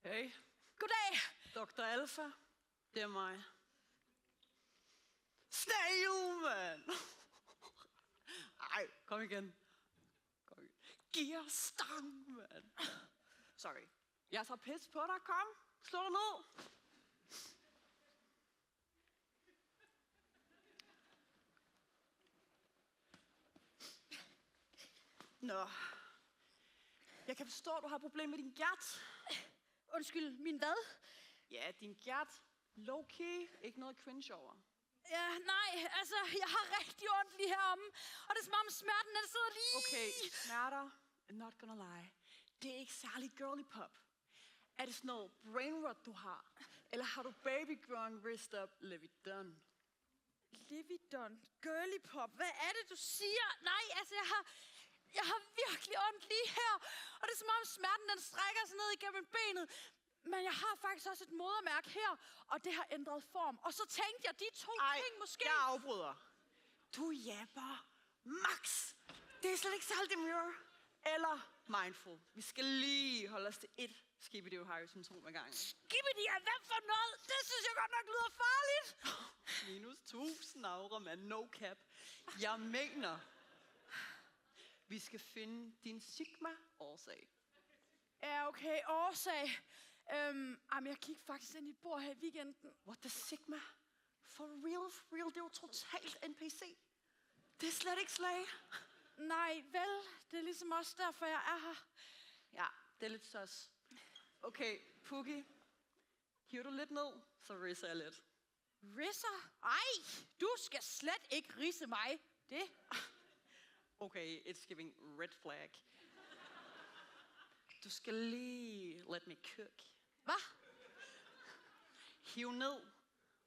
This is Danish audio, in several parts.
Hey. Goddag. Dr. Alpha. Det er mig. Snail, mand! Ej, kom igen. Gearstang, mand. Sorry. Jeg tager pis på dig, kom. Slå dig ned. Nå. Jeg kan forstå, at du har problemer med din gært. Undskyld, min hvad? Ja, din gært. Low-key. Ikke noget cringe over. Ja, nej, altså, jeg har rigtig ondt lige heromme. Og det er som om smerten, den sidder lige... Okay, smerter. I'm not gonna lie. Det er ikke særlig girly pop. Er det sådan noget brain rot, du har? Eller har du baby growing wrist up, Levidon? Levidon, girly pop, hvad er det, du siger? Nej, altså, jeg har virkelig ondt lige her. Og det er som om smerten, den strækker sig ned igennem benet. Men jeg har faktisk også et modermærke her, og det har ændret form. Og så tænkte jeg, de to ting måske... jeg afbryder. Du japper max. Det er slet ikke særlig demure. Eller mindful. Vi skal lige holde os til ét Skibidi Ohio-symptom ad gangen. Skibidi er hvad for noget? Det synes jeg godt nok lyder farligt. Minus 1000 aura, man. No cap. Jeg mener, vi skal finde din sigma-årsag. Ja, okay, årsag. Jeg gik faktisk ind i et bord her i weekenden. What the sigma? For real, for real. Det er jo totalt NPC. Det er slet ikke slag. Nej, vel. Det er ligesom også derfor, jeg er her. Ja, det er lidt sus. Okay, Pukki. Hiver du lidt ned, så ridser jeg lidt. Risser? Ej, du skal slet ikke risse mig. Det. Okay, it's giving red flag. Du skal lige let me cook. Hvad? Hiv ned,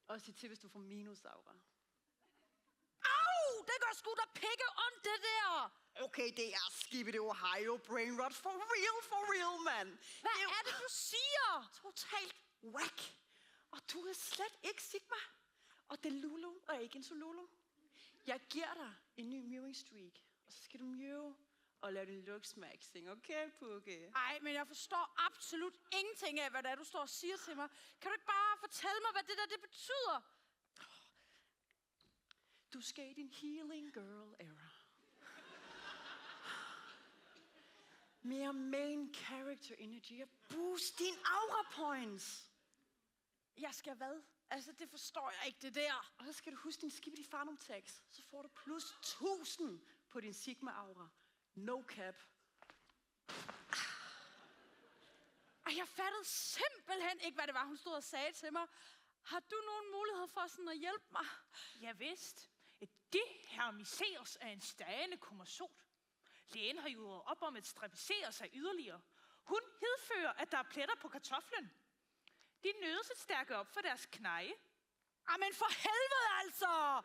og sig til, hvis du får minusaura. Au! Det gør sgu da pikke ondt, det der! Okay, det er Skibidi Ohio brain rot for real, mand. Hvad er det, du siger? Totalt whack. Og du er slet ikke Sigma. Og det er Lulu, og ikke en Solulu. Jeg giver dig en ny mewing streak, og så skal du mew og lave din looksmaxing. Okay, Pukki? Ej, men jeg forstår absolut ingenting af, hvad det er, du står og siger til mig. Kan du ikke bare fortælle mig, hvad det der det betyder? Du skal i din healing girl era. Mere main character energy og boost din aura points. Jeg skal hvad? Altså, det forstår jeg ikke, det der. Og så skal du huske din Skibidi Farnum tax. Så får du plus 1000 på din Sigma aura. No cap. Ej, jeg fattede simpelthen ikke, hvad det var, hun stod og sagde til mig. Har du nogen mulighed for sådan at hjælpe mig? Ja vist. Det hermiseres af en stagende kommersot. Lægen har jo op om at strapacere sig yderligere. Hun hedfører, at der er pletter på kartoflen. De nødes at stærke op for deres kneje. Jamen for helvede altså!